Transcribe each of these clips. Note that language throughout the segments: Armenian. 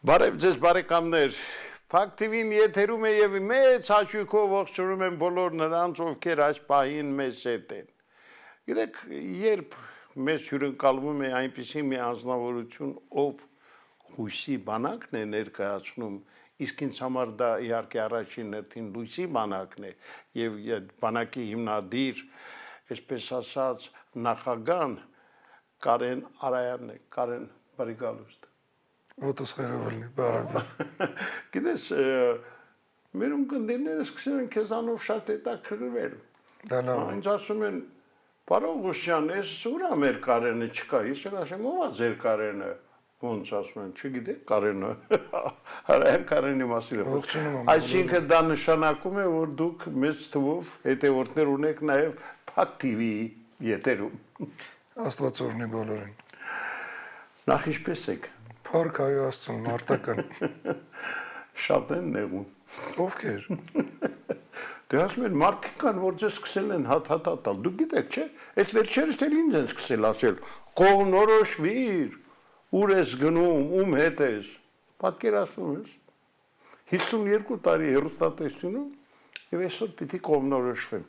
Բարև ձեզ բարեկամներ, Փակ TV-ն եթերում է եւ մեծ հաճույքով ողջունում եմ բոլոր նրանց, ովքեր այս պահին մեզ հետ են։ Գիտեք, երբ մեզ հյուրընկալվում է այնպիսի մի անձնավորություն, ով հույսի բանակն է ներկայացնում, իսկ ինձ համար դա իհարկե առաջին հերթին լույսի բանակն է եւ բանակի հիմնադիր, այսպես ասած, նախագահ Կարեն Արայանն է, Կարեն բարի գալուստ։ Ոտոս խերովլի, բարազես։ Գիտես, մեր ունկնդիրները սկսել են քեզանով շատ հետաքրքրվել։ Դա լավ։ Ինձ ասում են, պարոն Ղուշյան, այս ուր է մեր Կարենը չկա, ես էլ ասեմ, ո՞վ է ձեր Կարենը։ Ոնց ասում են, չգիտեք Կարենը։ Հարայան Կարենի մասին է։ Ողջունում եմ։ Այսինքն դա նշանակում է, որ դուք մեծ թվով հետևորդներ ունեք նաև Փակ TV-ի եթերում։ Աստված օրհնի բոլորին։ Նախ ինչպես եք։ Փառք Հայ Աստծուն, մարտական։ Շատ են նեղուն։ Ովքեր։ Դե ասում են մարդիկ կան, որ ձեզ սկսել են հաթաթատալ։ Դուք գիտեք, չէ՞։ Այս վերջերս էլ ինձ են սկսել ասել. «Կողնորոշվիր, ուր ես գնում, ում հետ ես»։ Պատկերացնում ես։ 52 տարի հեռուստատեսությունում եւ այսօր պիտի կողնորոշվեմ։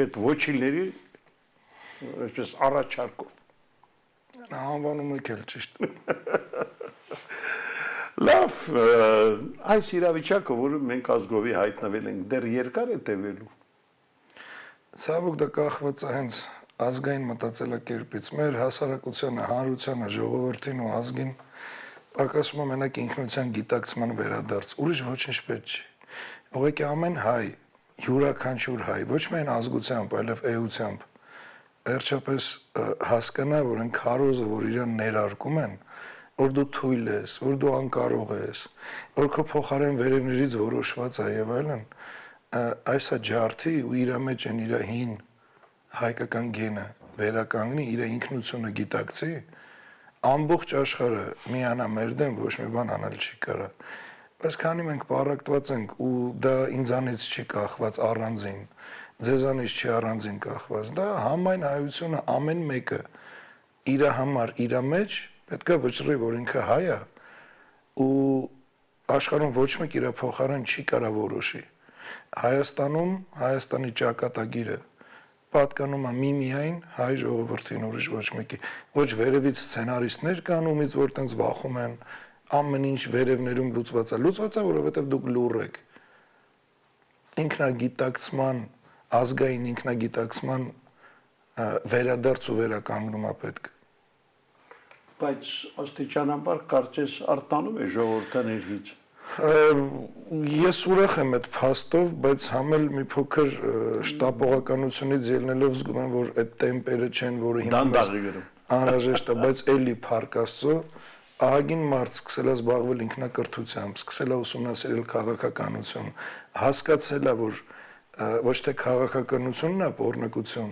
Այդ ոչիլների այսպես առաջարկով։ Անվանում եք էլ ճիշտ։ Լավ, այս իրավիճակը, որը մենք ազգովի հայտնվել ենք, դեռ երկար է տևելու։ Ցավոք դա կախված է հենց ազգային մտածելակերպից։ Մեր հասարակությանը, հանրությանը, ժողովրդին ու ազգին պակասում է մենակ ինքնության գիտակցման վերադարձ։ Ուրիշ ոչինչ պետք չի։ Ուղղակի ամեն հայ, յուրաքանչյուր հայ, ոչ միայն ազգությամբ, այլև էությամբ, վերջապես հասկանա, որ այն քարոզը, որ իրան ներարկում են, որ դու թույլ ես, որ դու անկարող ես, որ քո փոխարեն վերևներից որոշված է եւ այլն, այսա ջարդի ու իր մեջ են իր հին հայկական գենը վերականգնի, իր ինքնությունը գիտակցի, ամբողջ աշխարհը միանա մեր դեմ, ոչ մի բան անել չի կարա։ Բայց քանի մենք պարակտված ենք ու դա ինձանից չի կախված առանձին, ձեզանից չի առանձին կախված, դա համայն հայությունը ամեն մեկը իր համար, իր մեջ պետք է վճռի, որ ինքը հայ է ու աշխարհում ոչ մեկ իր փոխարեն չի կարա որոշի։ Հայաստանում Հայաստանի ճակատագիրը պատկանում է միմիայն հայ ժողովրդին, ուրիշ ոչ մեկի։ Ոչ վերևից սցենարիստներ կան, ումից որ տենց վախում են, ամեն ինչ վերևներում լուծված է, որովհետև դուք լուռ եք։ Ինքնագիտակցման, ազգային ինքնագիտակցման վերադարձ ու վերականգնում է պետք։ Բայց աստիճանաբար կարծես արտանում է ժողովրդաներից։ Ես ուրախ եմ այդ փաստով, բայց համել մի փոքր շտապողականությունից ելնելով զգում եմ, որ այդ տեմպերը չեն, որը հիմա անհրաժեշտ է, բայց էլի փառք Աստծո, ահագին մարդ սկսել է զբաղվել ինքնակրթությամբ, սկսել է ուսումնասիրել քաղաքականություն, հասկացել է, որ ոչ թե քաղաքականությունն է պոռնկություն,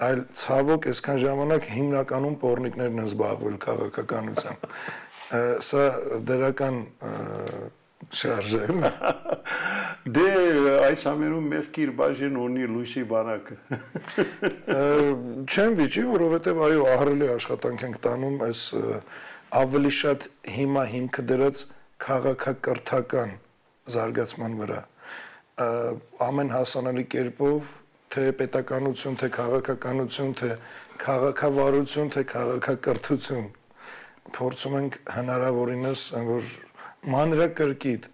այլ ցավոք այսքան ժամանակ հիմնականում պոռնիկներն են զբաղվել քաղաքականությամբ։ Սա դրական շարժ է։ Դե այս ամենում մեղքի իր բաժին ունի լույսի բանակը։ Չեմ վիճի, որովհետև այո, ահռելի աշխատանք ենք տանում այս ավելի շատ հիմա հիմքը դրած քաղաքակրթական զարգացման վրա։ Ամեն հասանելի կերպով, թե պետականություն, թե քաղաքականություն, թե քաղաքավարություն, թե քաղաքակրթություն փորձում ենք հնարավորինս, որ մանրակրկիտ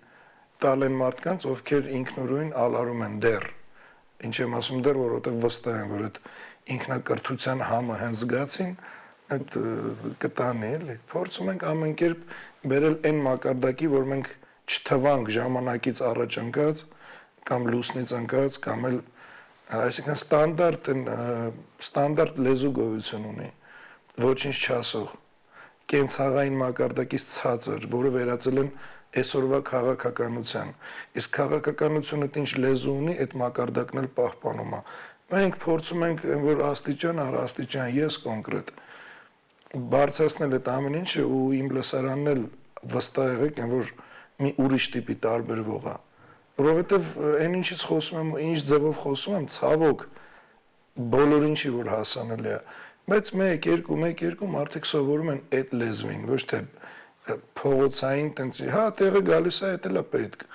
տալ են մարդկանց, ովքեր ինքնուրույն ալարում են դեռ։ Ինչ եմ ասում դեռ, որովհետև վստահ եմ, որ այդ ինքնակրթության համը հենց զգացին, այդ կտանի էլի։ Փորձում ենք ամեն կերպ բերել այն մակարդակի, որ մենք չթվանք ժամանակից առաջ ընկած կամ լուսնից ընկած կամ էլ այսինքն ստանդարտ լեզու գոյություն ունի, ոչինչ չասող, կենցաղային մակարդակից ցածր, որը վերածել են այսօրվա քաղաքականության։ Իսկ քաղաքականությունը ինչ լեզու ունի, այդ մակարդակն էլ պահպանում է։ Մենք փորձում ենք, որ աստիճան առ աստիճան, ես կոնկրետ բարձրացնել այդ ամեն ինչը ու իմ լսարանն էլ վստահ եղեք, որ մի ուրիշ տիպի տարբերվող է։ Որովհետև այն ինչից խոսում եմ, ինչ ձևով խոսում եմ, ցավոք բոլորին չի որ հասանելի է, բայց 1-2 մարդիկ սովորում են այդ լեզվին, ոչ թե փողոցային տենց հա տեղը գալիս է դա էլ է պետք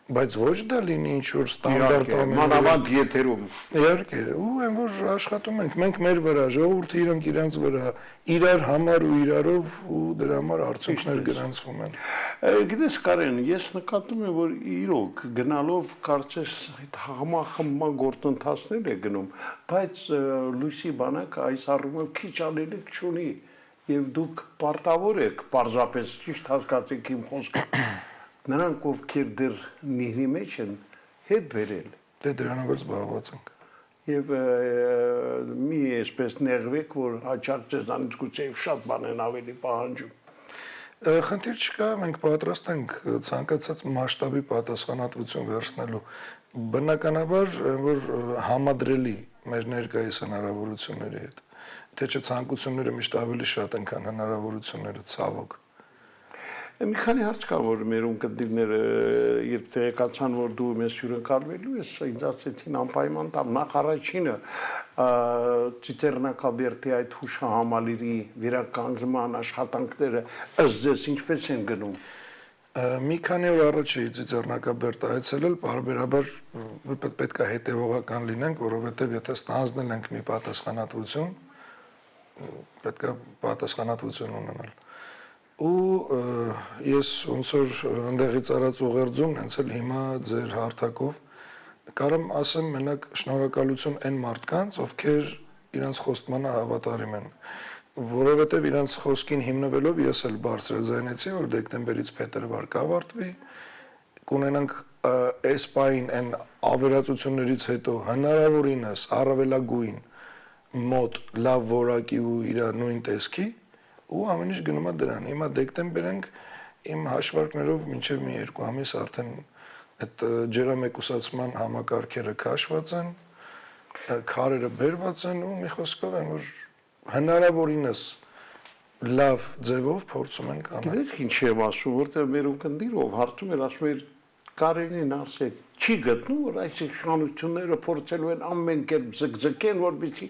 բայց ոչ դա լինի ինչ որ ստանդարտ մանավանդ եթերում իհարկե ու այն որ աշխատում ենք մենք մեր վրա ժողովուրդը իրանց վրա իրար համար ու իրարով ու դրա համար արդյունքներ գրանցվում են գիտես Կարեն ես նկատում եմ որ իրոք գնալով կարծես համախմբման գործընթացներ է գնում բայց լույսի բանակը այս առումով քիչ անելիք չունի եւ դուք պարտավոր եք պարզապես ճիշտ հասկացեք իմ խոսքը նրանք ովքեր դեռ նիհրի մեջ են հետ վերել դե դրանով զբաղված ենք եւ մի այսպես նեղվեք որ հաճախ ձեզանից գուցե շատ բան են ավելի պահանջում խնդիր չկա մենք պատրաստ ենք ցանկացած մասշտաբի պատասխանատվություն վերցնելու բնականաբար որ համադրելի մեր ներկայիս հնարավորությունների հետ թե չէ ցանկությունները միշտ ավելի շատ են քան հնարավորությունները ցավոք Մի քանի հարց կա որ մեր ունկնդիրները երբ տեղեկացան որ դու մեզ հյուրընկալվելու ես ինձ ասեցին անպայման տամ նախ առաջինը Ծիծեռնակաբերդի այդ հուշահամալիրի վերականգնման աշխատանքները ըստ ձեզ ինչպես են գնում մի քանի օր առաջ էի Ծիծեռնակաբերդ այցելել բարբերաբար պետք է հետևողական լինենք որովհետև եթե ստանձնել ենք մի պատասխանատվություն պետք է պատասխանատվություն ունենալ ու ես ոնց որ ընդեղից արած ուղերձումն հենց էլ հիմա ձեր հարթակով կարամ ասեմ մենակ շնորհակալություն այն մարդկանց ովքեր իրենց խոստմանը հավատարիմ են որովհետև իրենց խոսքին հիմնվելով ես էլ բարձրաձայնեցի որ դեկտեմբերից փետրվար կավարտվի կունենանք այս պայն այն ավերածություններից հետո հնարավորինս առավելագույն մոտ լավ որակի ու իր նույն տեսքի ու ամեն ինչ գնում է դրան։ Հիմա դեկտեմբեր ենք իմ հաշվարկներով մինչև մի 2 ամիս արդեն այդ ջերամեկուսացման համակարգերը քաշված են, քարերը բերված են ու մի խոսքով են որ հնարավորինս լավ ձևով փորձում ենք անել։ Գիտեք ինչ եմ ասում, որտեղ մեր ունկնդիրով հարցում էր ասում էր Կարենին ասել չի գտնում որ այս իշխանությունները փորձելու են ամեն կերպ ձգձգեն որպեսզի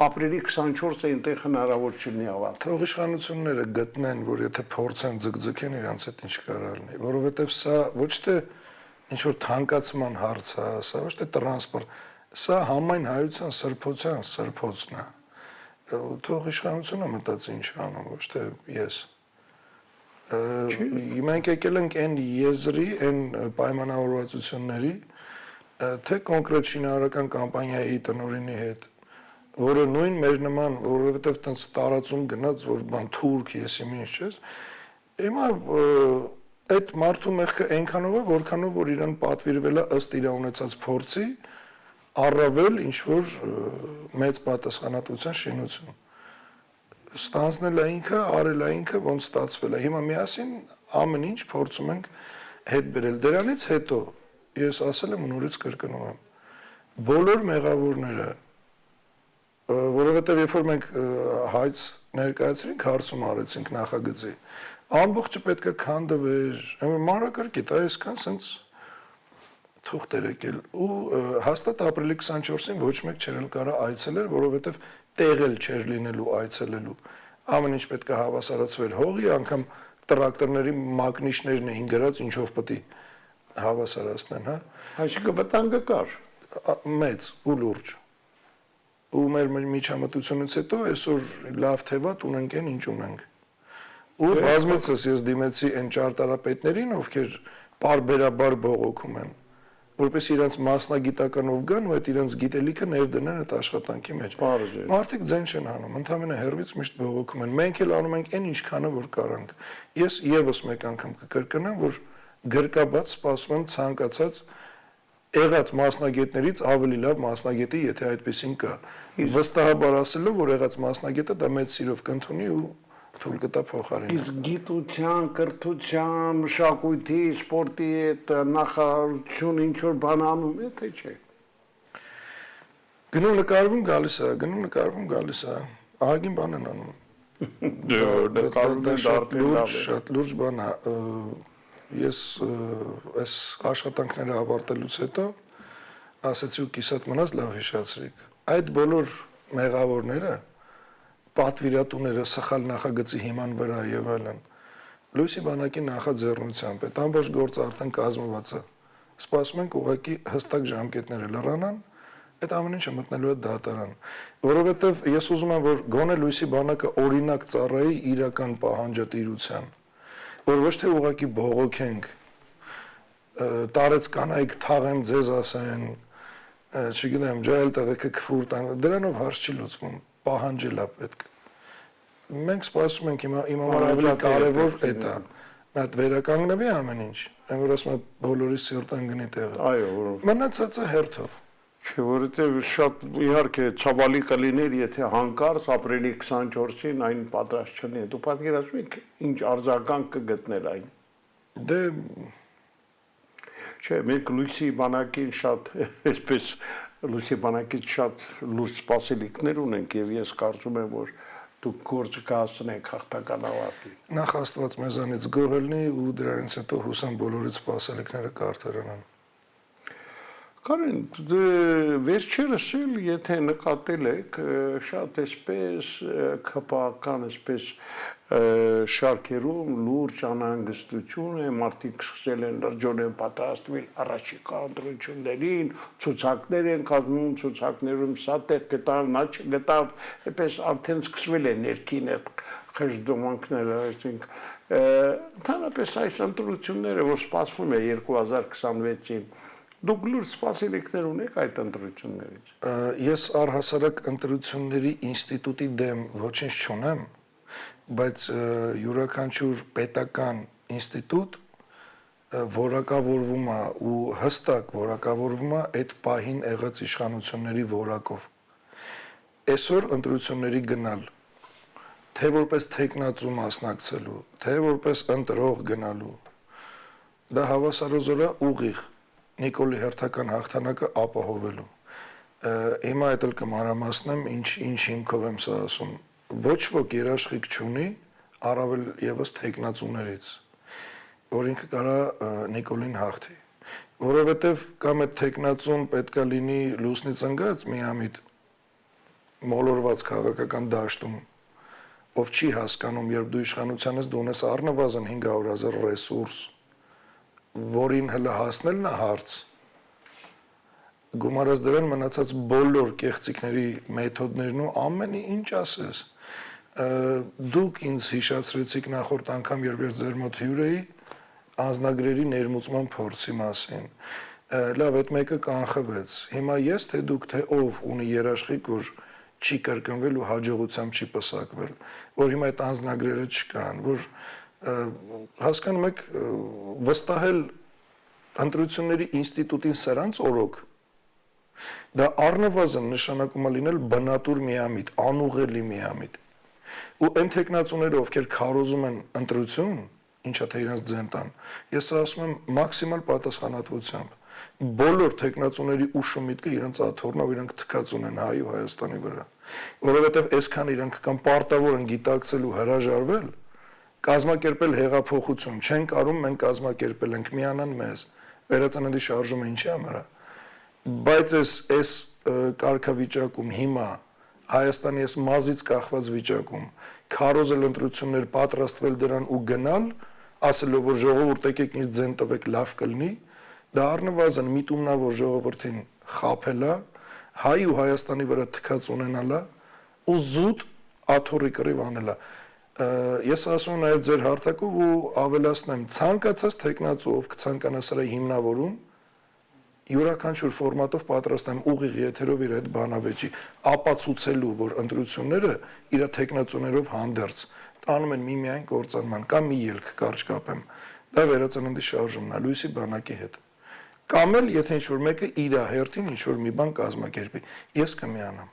ապրիլի 24-ը այնտեղ հնարավոր չլինի ավարտել Թող իշխանությունները գտնեն որ եթե փորձեն ձգձգեն իրանց հետ ինչ կարա լինի որովհետև սա ոչ թե ինչ որ թանկացման հարց է սա ոչ թե տրանսպորտ սա համայն հայության սրբության սրբոցն է թող իշխանությունը մտածի ինչ անում ոչ թե ես Մենք եկել ենք այն եզրի, այն պայմանավորվածությունների, թե կոնկրետ շինարարական կամպանիայի տնօրինի հետ, որը նույն մեր նման, որովհետև տենց տարածում գնաց, որ բան թուրք, եսի ինչ չես, հիմա այդ մարդու մեղքը այնքանով է, որքանով որ իրան պատվիրվել է ըստ իր ունեցած փորձի, առավել ինչ որ մեծ պատասխանատվության շինություն ստանձնել է ինքը, արել է ինքը, ոնց ստացվել է։ Հիմա միասին ամեն ինչ փորձում ենք հետ բերել։ Դրանից հետո ես ասել եմ ու նորից կրկնում եմ։ Բոլոր մեղավորները, որովհետև երբ որ մենք հայց ներկայացրինք, հարցում արեցինք նախագծի, ամբողջը պետք է քանդվեր, մանրակարգիտ, այսքան սենց թուղթեր եկել ու հաստատ ապրիլի 24-ին ոչ մեկ չեր կարա այցելեր, որովհետև տեղել չէր լինելու այցելելու։ Ամեն ինչ պետք է հավասարացվեր հողի, անգամ տրակտորների մակնիշներն էին գրած, ինչով պետք է հավասարացնեն, հա։ Այսինքն վտանգը կար։ Մեծ ու լուրջ։ Ու մեր միջամտությունից հետո այսօր լավ թե վատ ունենք այն ինչ ունենք։ Ու բազմիցս ես դիմեցի այն ճարտարապետներին, ովքեր բարբերաբար բողոքում են որպես իրենց մասնագիտականով գան ու այդ իրենց գիտելիքը ներդնեն այդ աշխատանքի մեջ։ Մարդիկ ձեն չեն անում, ընդհանրապես հերվից միշտ բողոքում են։ Մենք էլ անում ենք այն ինչքանը որ կարանք։ Ես եւս մեկ անգամ կկրկնեմ, որ գրկաբաց սպասում եմ ցանկացած եղած մասնագետներից ավելի լավ մասնագետի, եթե այդպեսին կա։ Վստահաբար ասելով, որ եղած մասնագետը դա մեծ սիրով կընդունի ու թույլ կտա փոխարինը։ Իսկ գիտության, կրթության, մշակույթի, սպորտի հետ նախարարություն ինչ որ բան անում է, թե չէ։ Գնում նկարվում գալիս է, ահագին բան են անում։ Շատ լուրջ բան է։ Ես այս աշխատանքները ավարտելուց հետո ասեցի ու կիսատ մնաց լավ հիշացրիք։ Այդ բոլոր մեղավորները պատվիրատուները սխալ նախագծի հիման վրա եւ այլն Լույսի բանակի նախաձեռնությամբ այդ ամբողջ գործը արդեն կազմված է։ Սպասում ենք ուղղակի հստակ ժամկետները լրանան, այդ ամեն ինչը մտնելու է դատարան, որովհետև ես ուզում եմ, որ գոնե Լույսի բանակը օրինակ ծառայի իրական պահանջատիրության, որ ոչ թե ուղղակի բողոքենք, տարեց կանայք թաղեմ ձեզ ասեն, չգիտեմ, ջայել տղեկը քֆուր տան, դրանով հարց չի լուծվում, պահանջել է պետք։ Մենք սպասում ենք իմ համար ավելի կարևոր է դա։ Այդ վերականգնվի ամեն ինչ, այն որ ասում եմ բոլորի սիրտան գնի տեղը։ Այո, Մնացածը հերթով։ չէ, որովհետև շատ իհարկե ցավալի կլիներ, եթե հանկարծ ապրիլի 24-ին այն պատրաստ չլինի։ Դու պատկերացնում ես ինչ արձագանք կգտներ այն։ Դե Չէ, մենք Լույսի բանակին շատ, այսպես Լույսի բանակից շատ լուրջ սպասելիքներ ունենք եւ ես կարծում եմ, որ դուք գործը կհասցնեք հաղթական ավարտի։ նախ Աստված մեզանից գոհ լինի ու դրանից հետո հուսամ բոլորից սպասելիքները կարդարանան։ Կարեն, վերջերս էլ եթե նկատել եք, շատ այսպես քպական, այսպես շարքերում լուրջ անհանգստություն է, մարդիկ սկսել են լրջորեն պատրաստվել առաջիկա ընտրություններին, ցուցակներ են կազմում, ցուցակներում սա տեղ գտավ, նա չգտավ, այսպես արդեն սկսվել է ներքին այդ խժդոմանքները, այսինքն ընդհանրապես այս ընտրությունները, որ սպասվում է 2026-ին, դուք լուրջ սպասելիքներ ունեք այդ ընտրություններից։ Ես առհասարակ ընտրությունների ինստիտուտի դեմ ոչինչ չունեմ, բայց յուրաքանչյուր պետական ինստիտուտ որակավորվում է ու հստակ որակավորվում է այդ պահին եղած իշխանությունների որակով։ Այսօր ընտրությունների գնալ, թե որպես թեկնածու մասնակցելու, թե որպես ընտրող գնալու, դա հավասարազոր է ուղիղ Նիկոլի հերթական հաղթանակը ապահովելու։ Հիմա այդ էլ կմանրամասնեմ, ինչ հիմքով եմ սա ասում։ Ոչ ոք երաշխիք չունի, առավել եւս թեկնածուներից, որ ինքը կարա Նիկոլին հաղթի, որովհետեւ կամ այդ թեկնածուն պետքա լինի լուսնից ընկած միամիտ մոլորված քաղաքական դաշտում, ով չի հասկանում, երբ դու իշխանությանից դու ունես առնվազն 500,000 ռեսուրս, որին հələ հասնելն է հարց, գումարած դրան մնացած բոլոր կեղծիքների մեթոդներն ու ամենի ինչ ասես, դուք ինձ հիշացրեցիք նախորդ անգամ, երբ ես ձեր մոտ հյուր էի, անձնագրերի ներմուծման փորձի մասին, լավ, այդ մեկը կանխվեց, հիմա ես, թե դուք, թե ով ունի երաշխիք, որ չի կրկնվել ու հաջողությամբ չի պսակվել, որ հիմա այդ անձնագրերը չկան, որ հասկանում եք, վստահել ընտրությունների ինստիտուտին սրանց օրոք, դա առնվազն նշանակում է լինել բնատուր միամիտ, անուղելի միամիտ, ու այն թեկնածուները, ովքեր քարոզում են ընտրություն, ինչա թե իրենց ձեն տան, ես ասում եմ մաքսիմալ պատասխանատվությամբ, բոլոր թեկնածուների ուշ ու միտքը իրենց աթոռնով իրենք թքած ունեն հայ ու Հայաստանի վրա, որովհետև այսքան իրենք կամ պարտավոր են գիտակցել ու հրաժարվել, կազմակերպել հեղափոխություն, չեն կարում մենք կազմակերպել ենք, միանան մեզ, վերածննդի շարժումը ինչի համար է, բայց այս կարգավիճակում հիմա Հայաստանի այս մազից կախված վիճակում քարոզել ընտրություններ, պատրաստվել դրան ու գնալ, ասելով որ ժողովուրդ եկեք ինձ ձեն տվեք, լավ կլինի, դա առնվազն միտումնավոր ժողովրդին խաբելա, հայ ու Հայաստանի վրա թքած ունենալա ու զուտ աթոռի կռիվ անելա։ Ես ասում եմ նաև ձեր հարթակով ու ավելացնեմ, ցանկացած թեկնածու, ով կցանկանա սրա հիմնավորում, յուրաքանչյուր ֆորմատով պատրաստ եմ ուղիղ եթերով իր այդ բանավեճի, ապացուցելու, որ ընտրությունները իր թեկնածուներով հանդերձ տանում են միմիայն կործանման, կամ մի ելք կարճ կապեմ, դա վերածննդի շարժումն է, Լույսի բանակի հետ։ Կամ էլ, եթե ինչ-որ մեկը իր հերթին ինչ-որ մի բան կազմակերպի, ես կմիանամ։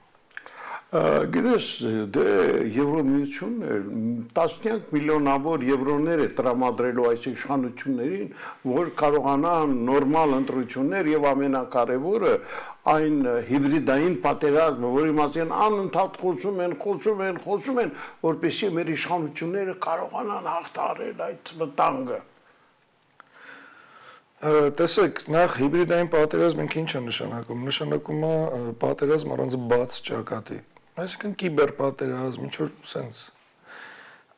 Գիտես, դե Եվրոմիությունն է, տասնյակ միլիոնավոր եվրոներ է տրամադրելու այս իշխանություններին, որ կարողանան նորմալ ընտրություններ եւ ամենակարևորը այն հիբրիդային պատերազմը, որի մասին անընդհատ խոսում են, որպեսզի մեր իշխանությունները կարողանան հաղթահարել այդ վտանգը։ Տեսեք, նախ հիբրիդային պատերազմ ինչ է նշանակում։ Նշանակում է պատերազմ առանց բաց ճակատի։ Այսինքն կիբերպատերազմ, ինչ որ sense։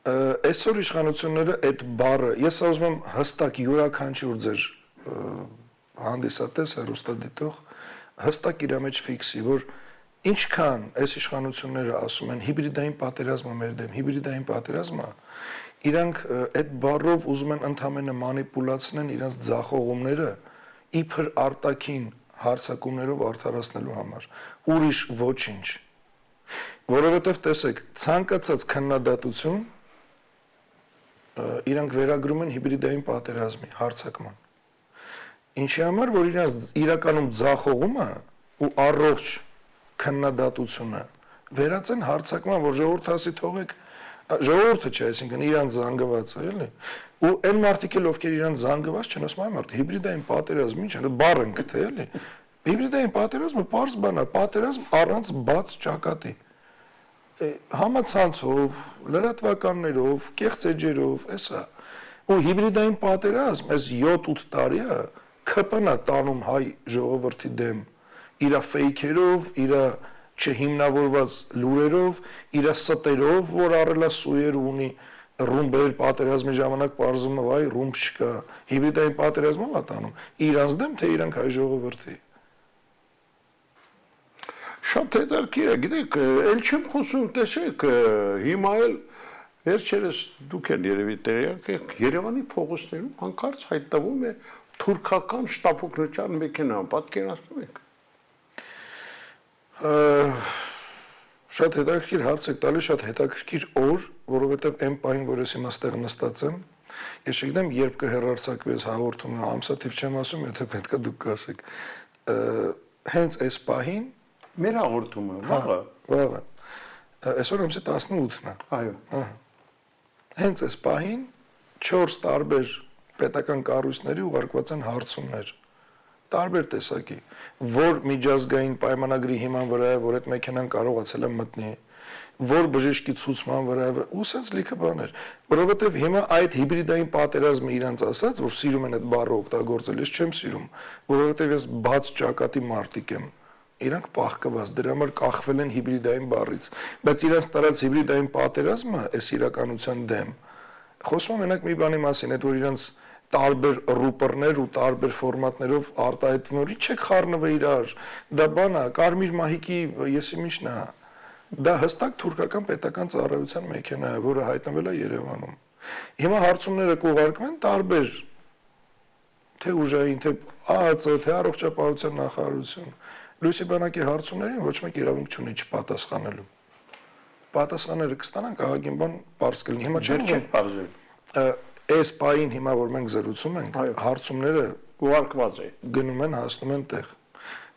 Այսօր իշխանությունները այդ բառը, ես ուզում եմ հստակ յուրաքանչյուր ձեր հանդիսատես հեռուստադիտող հստակ իր մեջ ֆիքսի, որ ինչքան այս իշխանությունները ասում են հիբրիդային պատերազմը մեր դեմ, հիբրիդային պատերազմը, իրանք այդ բառով ուզում են ընդհանրապես մանիպուլացնեն իրենց ձախողումները իբր արտաքին հարցակումներով արդարացնելու համար, ուրիշ ոչինչ։ Որովհետև տեսեք, ցանկացած քննադատություն իրանք վերագրում են հիբրիդային պատերազմի հարցակման։ Ինչի համար, որ իրենց իրականում ձախողումը ու առողջ քննադատությունը վերածեն հարցակման, որ ժողովուրդը ասի թողեք, ժողովուրդը չէ, այսինքն իրանք զանգվածը, էլի։ Ու այն մարդիկ էլ ովքեր իրանք զանգված չեն, ասում են մարդ հիբրիդային պատերազմ ինչ է, բառ են գտե, էլի։ Հիբրիդային պատերազմը պարզ բան է, պատերազմ առանց բաց ճակատի։ Համացանցով, լրատվականներով, կեղծ էջերով, էսա։ Ու հիբրիդային պատերազմ այս 7-8 տարի է ԿՊՆ-ը տանում հայ ժողովրդի դեմ իր ֆեյքերով, իր չհիմնավորված լուրերով, իր ստերով, որ առելա սուեր ունի ռումբեր պատերազմի ժամանակ պարզում է, վայ, ռումբ չկա, հիբրիդային պատերազմով է տանում, իրանց դեմ, թե իրանք հայ ժողովրդի։ Շատ հետաքրքիր է, գիտեք, ել չեմ խոսում, տեսեք, հիմա էլ վերջերս դուք են երևի տեղյակ եք, Երևանի փողոցներում հանկարծ հայտնվում է թուրքական շտապօգնության մեքենա, պատկերացնում եք։ Շատ հետաքրքիր հարց եք տալիս, շատ հետաքրքիր օր, որովհետև այն պահին, որ ես հիմա ստեղ նստած եմ, ես չգիտեմ, երբ կհեռարձակվի հաղորդումը, ամսաթիվ չեմ ասում, եթե պետք է դուք կասեք։ Հենց այս պահին մեր հաղորդումը, վաղը։ Վաղը։ Այսօր ամսի 18-ն է։ Այո։ Հենց այս պահին 4 տարբեր պետական կառույցների ուղարկված են հարցումներ տարբեր տեսակի, որ միջազգային պայմանագրի հիման վրա է, որ այդ մեքենան կարողացել է մտնի, որ բժշկի ցուցման վրա է, ու սենց լիքը բաներ, որովհետև հիմա այդ հիբրիդային պատերազմը իրանց ասած, որ սիրում են այդ բառը օգտագործել, ես չեմ սիրում, որովհետև ես բաց ճակատի մարտիկ եմ, իրանք պահկված, դրա համար կախվել են հիբրիդային բառից, բայց իրանց տարած հիբրիդային պատերազմը այս իրականության դեմ, խոսում եմ մենակ մի բանի մասին, այդ որ իրանց տարբեր ռուպորներ ու տարբեր ֆորմատներով արտահայտվում են, ի՞նչ եք խառնվել իրար, դա բան է, Կարմիր մահիկի եսիմինչն է, դա հստակ թուրքական պետական ծառայության մեքենա է, որը հայտնվել է Երևանում։ Հիմա հարցումները կուղարկվեն տարբեր, թե ուժային, թե ԱԱԾ, թե առողջապահության նախարարություն, Լույսի բանակի հարցումներին ոչ մեկ իրավունք չունի չպատասխանելու։ Պատասխանները կստանանք, ահագին բան պարզ կլինի։ Հիմա չեմ պարզել։ Այս պահին հիմա որ մենք զրուցում ենք, հարցումները ուղարկված է։ Գնում են, հասնում են տեղ։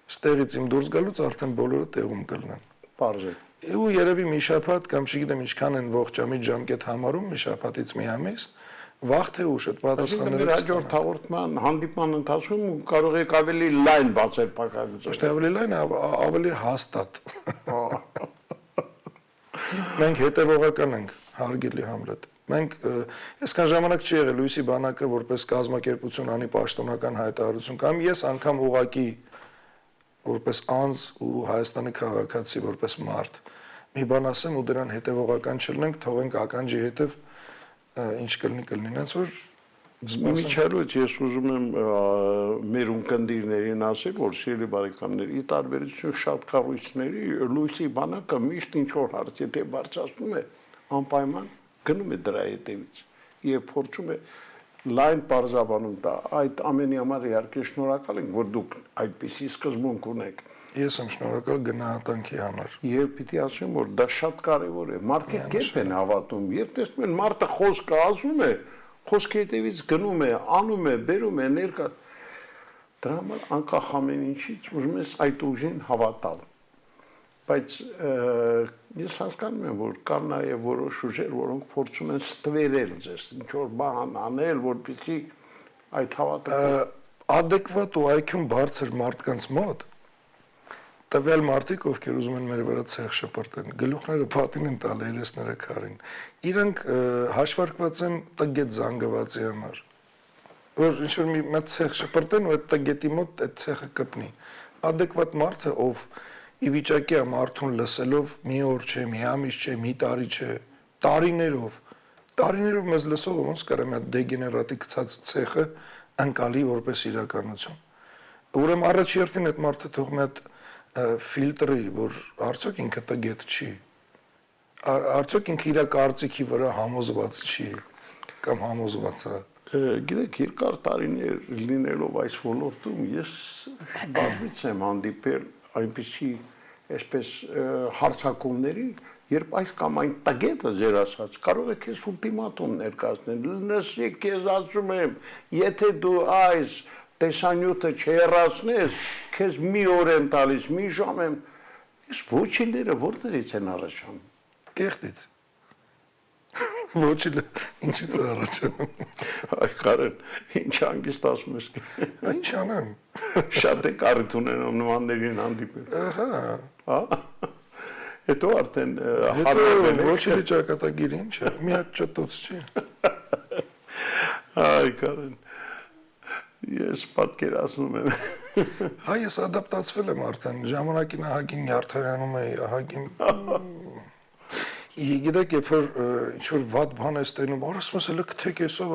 Ստեղից իմ դուրս գալուց արդեն բոլորը տեղում կլինեն։ Պարզ է։ Ու երևի մի շաբաթ կամ չգիտեմ ինչքան են ողջամիտ ժամկետ համարում, մի շաբաթից մի ամիս, վաղ թե ուշ այդ պատասխանները հաջորդ հաղորդման հանդիպման ընթացքում կարող եք ավելի լայն բացել փակագծը։ Ոչ թե ավելի լայն, ավելի հաստատ։ Մենք հետևողական ենք, հարգելի Համլետ։ Մենք այսքան ժամանակ չի եղել Լույսի բանակը որպես կազմակերպություն անի պաշտոնական հայտարարություն կամ ես անգամ ուղակի որպես անձ ու Հայաստանի քաղաքացի որպես մարդ մի բան ասեմ ու դրան հետևողական չլինենք, թողենք ականջի հետև ինչ կլինի, հենց որ Միջերոց ես ուզում եմ մեր ունկնդիրներին ասել, որ սիրելի բարեկամներ, ի տարբերություն շատ կառույցների, Լույսի բանակը միշտ ինչ որ հարց եթե բարձրացնում է, անպայման գնում է դրա հետևից եւ փորձում է լայն բարձաբանում տա։ Այդ ամենի համար իհարկե շնորհակալ ենք, որ դուք այդպիսի սկզբունք ունեք։ Ես եմ շնորհակալ գնահատանքի համար։ Եվ պիտի ասեմ, որ դա շատ կարևոր է։ Մարդիկ երբ են հավատում, երբ տեսնում են մարդը խոսքը ասում է, խոսքի հետևից գնում է, անում է, բերում է ներկա։ Դրա համար անկախ ամեն ինչից ուզում ես այդ ուժին հավատալ։ Բայց ես հասկանում եմ, որ կան նաև որոշ ուժեր, որոնք փորձում են ստվերել ձեզ, ինչ որ բան անել, որպեսզի այդ հավատքը adekvat ու IQ-ն բարձր մարդկանց մոտ տվյալ մարդիկ, ովքեր ուզում են մեր վրա ցեղ շպրտեն, գլուխները փաթին են տալ երեսները քարին։ Իրանք հաշվարկված են տգետ զանգվածի համար։ Որ ինչ որ մի ցեղ շպրտեն ու այդ տգետի մոտ այդ ցեղը կպնի։ Adekvat մարդը, ով ի վիճակի է մարդուն լսելով մի օր չէ, մի ամիս չէ, մի տարի չէ, տարիներով տարիներով մեզ լսողը ոնց կարամ այդ դեգեներատի գցած ցեխը անկալի որպես իրականություն։ Ուրեմն առաջի հերթին այդ մարդը թող մի հատ ֆիլտրի, որ արդյոք ինքը տգետ չի։ Արդյոք ինքը իր կարծիքի վրա համոզված չի կամ համոզված է։ Գիտեք, երկար տարիներ լինելով այս ոլորտում, ես բազմից եմ հանդիպել այնպիսի այսպես հարցակումների, երբ այս կամ այն տգետը ձեր ասած կարող է քեզ ուլտիմատում ներկայացնել, լսի քեզ ասում եմ, եթե դու այս տեսանյութը չհեռացնես, քեզ մի օր եմ տալիս, մի ժամ եմ, այս ոչիները որտեղից են առաջանում։ Կեղտից։ Ոչինչ ինչից է առաջանում։ Այ Կարեն, ինչ հանգիստ ասում ես։ Ինչ անեմ։ Շատ է կարիք ունենում նմաններին հանդիպել։ Ահա։ Հա։ Հետո արդեն հարմարվել եք։ Ոչինչ ճակատագիր ինչ է, մի հատ ճտոց չի։ Այ Կարեն։ Ես պատկերացնում եմ։ Հա ես ադապտացվել եմ արդեն, ժամանակին ահագին նյարդարանում էի, ահագին Գիտեք, երբ որ ինչ-որ վատ բան ես տենում, ասում ես, հələ կթեք էսով,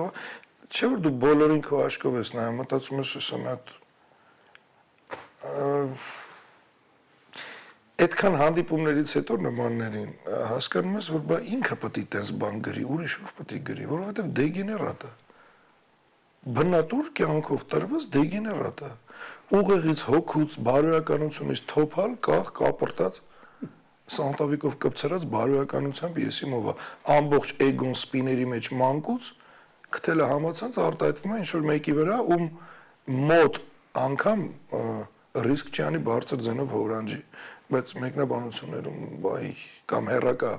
չէ՞ որ դու բոլորին քո աչքով ես նայում, մտածում ես, ասա մի հատ այդքան հանդիպումներից հետո նմաններին հասկանում ես, որ բա ինքը պետք է տես բան գրի, ուրիշով պետք է գրի, որովհետև դեգեներատ է։ Բնատուր կյանքով տրված դեգեներատ է։ Ուղեղից, հոգուց, բարոյականությունից թոփալ, կախ, կապրտած Սանտավիկով կպցրած բարոյականությամբ եսի մովա ամբողջ էգոն սպիների մեջ մանկուց գտելը համացած արտահայտվում է ինչ-որ մեկի վրա ում մոտ անգամ ռիսկ չանի բարձր ձենով հորանջի բայց մեկնաբանություններում բայ կամ հերակա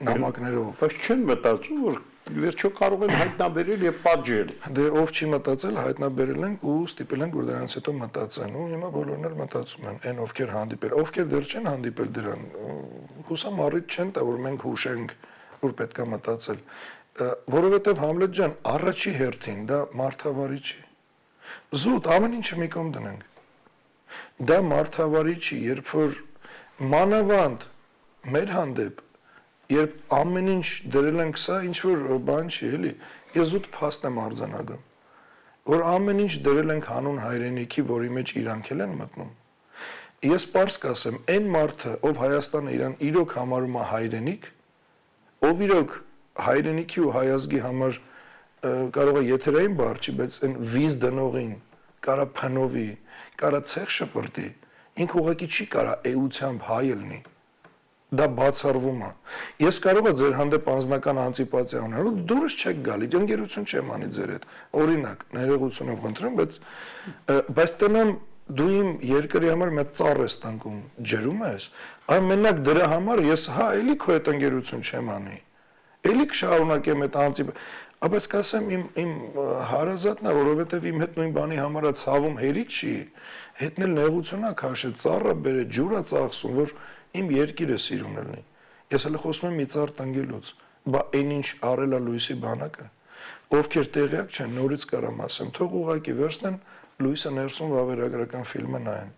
նամակներով բայց չեն մտածում որ վերջո կարող են հայտնաբերել եւ պատժել դե ով չի մտածել հայտնաբերել ենք ու ստիպել ենք որ դրանից հետո մտածեն ու հիմա բոլորն էլ մտածում են այն ովքեր հանդիպել ովքեր դեռ չեն հանդիպել դրան հուսամ առիթ չեն տա որ մենք հուշենք որ պետքա մտածել որովհետեւ Համլետ ջան առաջի հերթին դա մարդավարի չի զուտ ամեն ինչը մի կողմ դնենք դա մարդավարի չի երբ որ մանավանդ մեր հանդեպ երբ ամեն ինչ դրել ենք սա ինչ որ բան չի էլի ես զուտ փաստ եմ արձանագրում որ ամեն ինչ դրել ենք հանուն հայրենիքի որի մեջ իրանք են մտնում ես պարզ կասեմ այն մարդը ով Հայաստանը իրան իրոք համարում է հայրենիք ով իրոք հայրենիքի ու հայազգի համար կարող է եթերային բառ չի բայց այն վիզ դնողին կարա փնովի կարա ցեղ շպրտի ինքը ուղղակի չի կարա էությամբ հայ լինի դա բացառվում է ես կարող եմ ձեր հանդեպ անձնական անտիպաթիա ունենալ ու դուրս չեք գալի ընկերություն չեմ անի ձեր հետ օրինակ ներողություն եմ խնդրում բայց տնեմ դու իմ երկրի համար մեծ ծառ ես տնկում ջրում ես այ մենակ դրա համար ես հա էլի քո հետ ընկերություն չեմ անի էլի կշարունակեմ այդ անտիպ բայց կասեմ իմ հարազատն է որովհետև իմ հետ նույն բանի համար է ցավում հերիք չի հետնել նեղություն է քաշել ծառը բերե ջուրա ծախսում որ իմ երկիրը սիրուն լինի ես հələ խոսում եմ մի ծառ տնգելուց բա այնինչ արելա լույսի բանակը ովքեր տեղյակ չեն նորից կարամ ասեմ թող ուղակի վերցնեն լույսը ներսում վավերագրական ֆիլմը նայեն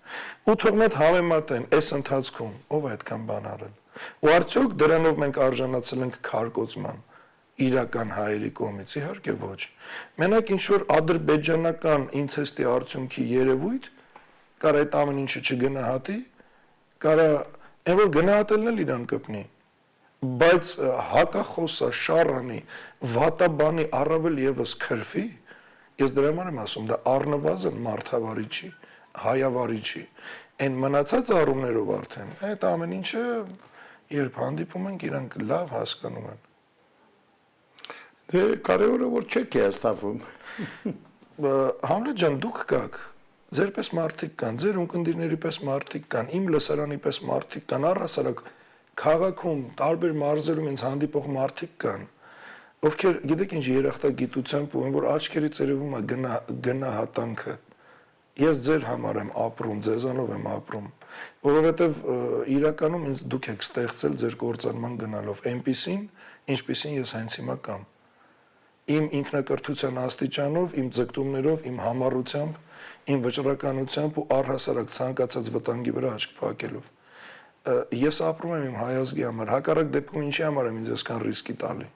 ու թող մեծ համեմատեն այս ընթացքում ով է այդքան բան արել ու արդյոք դրանով մենք արժանացել ենք քարկոծման իրական հայերի կողմից իհարկե ոչ մենակ ինչ որ ադրբեջանական ինցեստի արդյունքի երևույթ կար այդ ամեն ինչը չգնահատի կարա այն որ գնահատելն էլ իրան կպնի բայց հակախոսա շարանի վատաբանի առավել եւս քրֆի ես դրա համար եմ ասում դա առնվազն մարդավարի չի հայավարի չի այն մնացած առումներով արդեն այդ ամեն ինչը երբ հանդիպում ենք իրանք լավ հասկանում են դե կարևորը որ չեք հաստատվում Համլետ ջան դուք կաք ձերպես մարդիկ կան, ձեր ունկնդիրների պես մարդիկ կան, իմ լսարանի պես մարդիկ կան, առհասարակ քաղաքում, տարբեր մարզերում ինձ հանդիպող մարդիկ կան, ովքեր գիտեք ինչ երախտագիտությամբ ու որ աչքերից երևում է գնահատանքը։ Ես ձեր համար եմ ապրում, ձեզանով եմ ապրում, որովհետև իրականում ինձ դուք եք ստեղծել ձեր կործանման գնալով, այնպիսին, ինչպիսին ես հենց հիմա կամ։ Իմ ինքնակրթության աստիճանով, իմ ձգտումներով, իմ համառությամբ իմ վճռականությամբ ու առհասարակ ցանկացած վտանգի վրա աչք փակելով ես ապրում եմ իմ հայազգի համար հակառակ դեպքում ինչի համար եմ ինձ այսքան ռիսկի տալի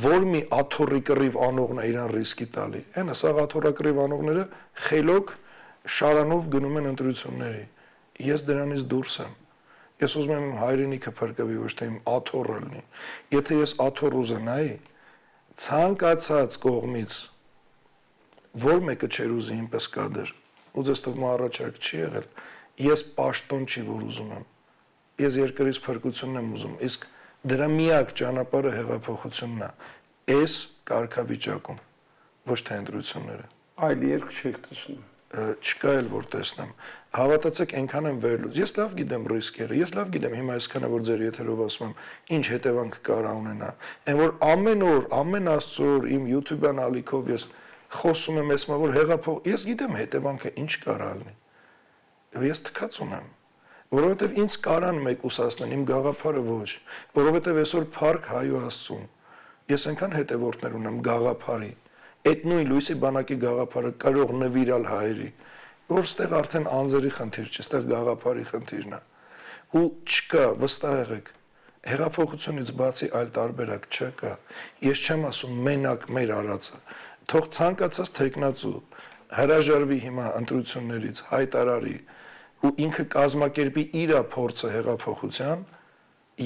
Որ մի աթոռի կռիվ անողն է իրան ռիսկի տալի։ Հենա սա աթոռակռիվ անողները խելոք շարանով գնում են ընտրությունների։ Ես դրանից դուրս եմ։ Ես ուզում եմ իմ հայրենիքը փրկվի, ոչ թե իմ աթոռը լինի։ Եթե ես աթոռ ուզենայի, ցանկացած կողմից որ մեկը չեր ուզի ինպես կադր, ու ձեզ թվում առաջարկ չի եղել, ես պաշտոն չի որ ուզում եմ։ Ես երկրից փրկությունն եմ ուզում, իսկ դրա միակ ճանապարհը հեղափոխությունն է։ Այս կարգավիճակում, ոչ թե ընտրությունները։ Այլ երկ չեք տեսնում։ Չկա էլ որ տեսնեմ։ Հավատացեք, այնքան եմ վերլուծ։ Ես լավ գիտեմ ռիսկերը, ես լավ գիտեմ հիմա այսքանը որ ձեր եթերով ասում եմ, ինչ հետևանք կարա ունենա։ Այն որ ամեն օր, ամեն աստծոր իմ YouTube-յան ալիքով ես խոսում եմ ասում որ հեղափոխ, ես գիտեմ հետևանքը ինչ կարա լինի։ Ես թքած ունեմ, որովհետև ինձ կարան մեկուսացնեն, իմ գաղափարը ոչ, որովհետև այսօր Փառք Հայո Աստծուն։ Ես այնքան հետևորդներ ունեմ գաղափարի, այդ նույն Լույսի բանակի գաղափարը կարող նվիրալ հայերի, որ ստեղ արդեն անձերի խնդիր չի, ստեղ գաղափարի խնդիրն է։ Ու չկա, վստահ եղեք, հեղափոխությունից բացի այլ տարբերակ չկա։ Ես չեմ ասում մենակ մեր արածը, թող ցանկացած տեխնացու հրաժարվի հիմա ընտրություններից, հայտարարի ու ինքը կազմակերպի իր փորձը հեղափոխության,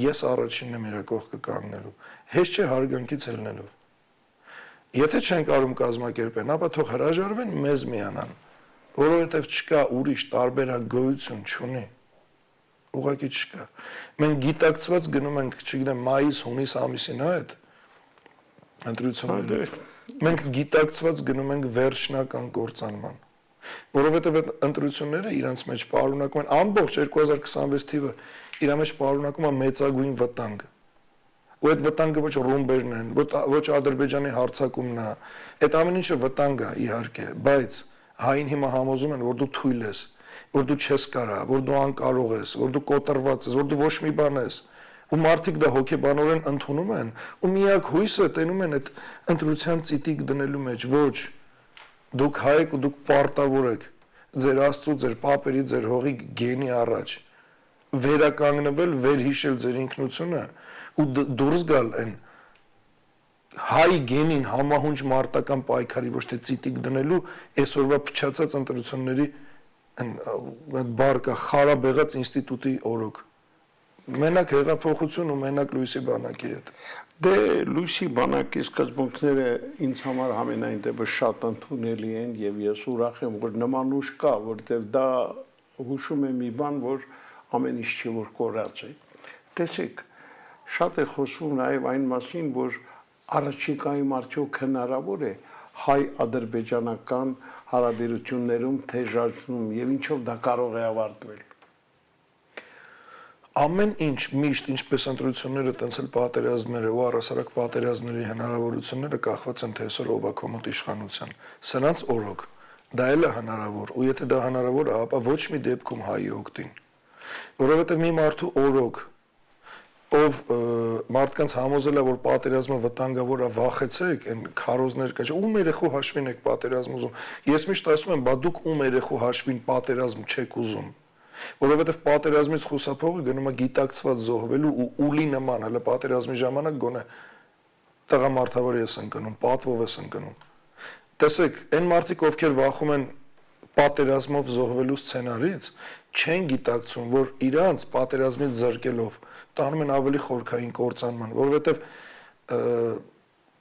ես առաջինն եմ իր կողքը կանգնելու, հեշտ չէ հարգանքից ելնելով։ Եթե չեն կարող կազմակերպեն, ապա թող հրաժարվեն մեզ միանան, որովհետև չկա ուրիշ տարբերակ գոյություն չունի։ Ուղղակի չկա։ Մենք գիտակցված գնում ենք, չգիտեմ, մայիս, հունիս ամիսին այդ ընտրությունները։ Մենք գիտակցված գնում ենք վերջնական կործանման, որովհետև այդ ընտրությունները իրancs մեջ պարունակում են ամբողջ 2026 թիվը իր մեջ պարունակում է մեծագույն վտանգ։ Ու այդ վտանգը ոչ ռումբերն են, ոչ Ադրբեջանի հարձակումն է, այդ ամեն ինչը վտանգ է իհարկե, բայց հային հիմա համոզում են, որ դու թույլ ես, որ դու չես կարա, որ դու անկարող ես, որ դու կոտրված ես, որ դու ոչ մի բան ես։ Ու մարդիկ դա հոգեբանորեն ընդունում են, ու միակ հույսը տենում են այդ ընտրության ծիտիկ դնելու մեջ, ոչ դուք հայ եք ու դուք պարտավոր եք ձեր Աստծո, ձեր պապերի, ձեր հողի գենի առաջ վերականգնվել, վերհիշել ձեր ինքնությունը ու դուրս գալ այն հայ գենին համահունչ մարտական պայքարի ոչ թե ծիտիկ դնելու այսօրվա փչացած ընտրությունների բարկա խարաբեղած ինստիտուտի օրոք մենակ հեղափոխություն ու մենակ Լույսի բանակի հետ։ Դե Լույսի բանակի սկզբունքները ինձ համար համենայն դեպս շատ ընդունելի են եւ ես ուրախ եմ որ նման ուժ կա, որտեղ դա հուշում է մի բան, որ ամեն ինչ չի որ կորած է։ Տեսեք, շատ է խոսվում նաեւ այն մասին, որ առաջիկայում արդյոք հնարավոր է հայ-ադրբեջանական հարաբերություններում թեժացում եւ ինչով դա կարող է ավարտվել։ Ամեն ինչ միշտ ինչպես ընտրությունները, տենց էլ պատերազմները ու առհասարակ պատերազմների հնարավորությունները կախված են թե այսօր ով է քո մոտ իշխանության։ Սրանց օրոք դա էլ է հնարավոր, ու եթե դա հնարավոր է, ապա ոչ մի դեպքում հայի օգտին։ Որովհետև մի մարդու օրոք, ով մարդկանց համոզել է, որ պատերազմը վտանգավոր է, վախեցեք, այն քարոզներ կա, ում երեխու հաշվին եք պատերազմ ուզում։ Ես միշտ ասում եմ, բա դուք ում երեխու հաշվին պատերազմ չեք ուզում։ Որովհետև պատերազմից խուսափողը գնում է գիտակցված զոհվելու ու ուլի նման, հələ պատերազմի ժամանակ գոնե տղամարդավոր ես ընկնում, պատվով ես ընկնում։ Տեսեք, այն մարդիկ, ովքեր վախում են պատերազմով զոհվելու սցենարից, չեն գիտակցում, որ իրանց պատերազմից զրկելով տանում են ավելի խորքային կործանման, որովհետև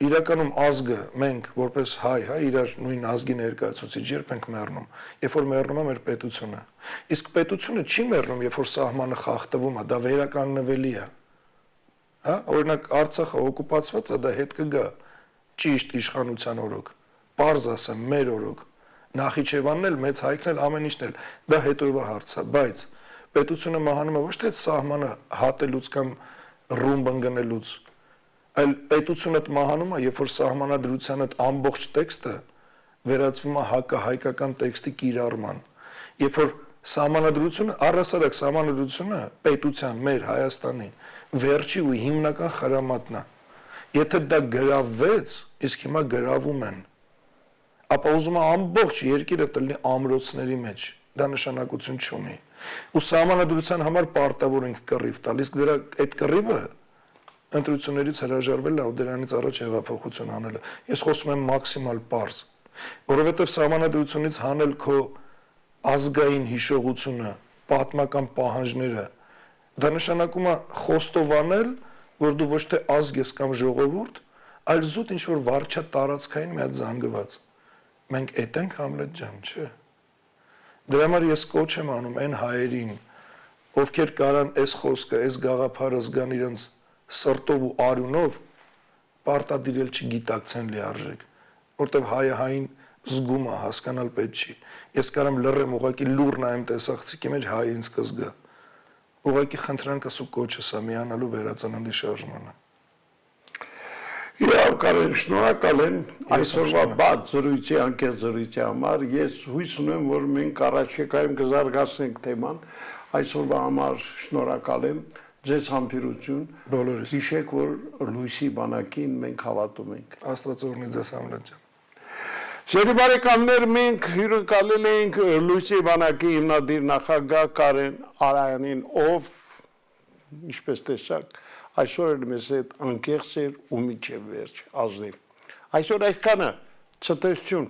իրականում ազգը մենք որպես հայ, իրար նույն ազգի ներկայացուցիչ երբ ենք մեռնում, երբ որ մեռնում է մեր պետությունը։ Իսկ պետությունը չի մեռնում, երբ որ սահմանը խախտվում է, դա վերականգնվելի է։ Հա, օրինակ Արցախը օկուպացված է, դա հետ կգա ճիշտ իշխանության օրոք։ Պարզ ասեմ, մեր օրոք։ Նախիջևանն էլ, Մեծ Հայքն էլ, ամեն ինչն էլ, դա հետոյվա հարց է, բայց պետությունը մահանում է ոչ թե սահմանը հատելուց կամ ռումբ ընկնելուց, այլ պետությունը մահանում է, երբ որ սահմանադրության այդ ամբողջ տեքստը վերածվում է հակահայկական տեքստի կիրառման, երբ որ սահմանադրությունը, առհասարակ սահմանադրությունը պետության մեր Հայաստանի վերջի ու հիմնական խրամատն է։ Եթե դա գրավվեց, իսկ հիմա գրավում են, ապա ուզում է ամբողջ երկիրը տնի ամրոցների մեջ, դա նշանակություն չունի։ Ու սահմանադրության համար պարտավոր ենք կռիվ տալ, իսկ դրա այդ կռիվը ընտրություններից հրաժարվելը ու դրանից առաջ հեղափոխություն անելը։ Ես խոսում եմ մաքսիմալ պարզ, որովհետև սահմանադրությունից հանել քո ազգային հիշողությունը, պատմական պահանջները, դա նշանակում է խոստովանել, որ դու ոչ թե ազգ ես կամ ժողովուրդ, այլ զուտ ինչ-որ վարչա տարածքային մի հատ զանգված։ Մենք էդ ենք Համլետ ջան, չէ։ Դրա համար ես կոչ եմ անում այն հայերին, ովքեր կարան այս խոսքը, այս գաղափարը զգան իրենց սրտով ու արյունով, պարտադիրել չգիտակցեն լիարժեք, որտեվ հայը հային զգում է, հասկանալ պետք չի։ Ես կարամ լռեմ, ուղղակի լուր նայեմ տեսախցիկի մեջ, հայ ինձ կզգա։ Ուղղակի խնդրանքս ու կոչս է միանալու վերածննդի շարժմանը։ Իրավ Կարեն, շնորհակալ եմ այսօրվա բաց զրույցի, անկեղծ զրույցի համար։ Ես հույս ունեմ, որ մենք առաջիկայում կզարգացնենք թեման։ Այսօրվա համար շնորհակալ եմ, ձեզ համբերություն։ Բոլորիս։ Հիշեք, որ լույսի բանակին մենք հավատում ենք։ Աստված օրհնի ձեզ Համլետ ջան։ Սիրելի բարեկամներ, մենք հյուրընկալել ենք լույսի բանակի հիմնադիր նախագահ Կարեն Արայանին, ով ինչպես տեսակ այսօր էլ մեզ հետ անկեղծ էր ու միջև վերջ ազնիվ։ Այսօր այսքանը, ցտեսություն։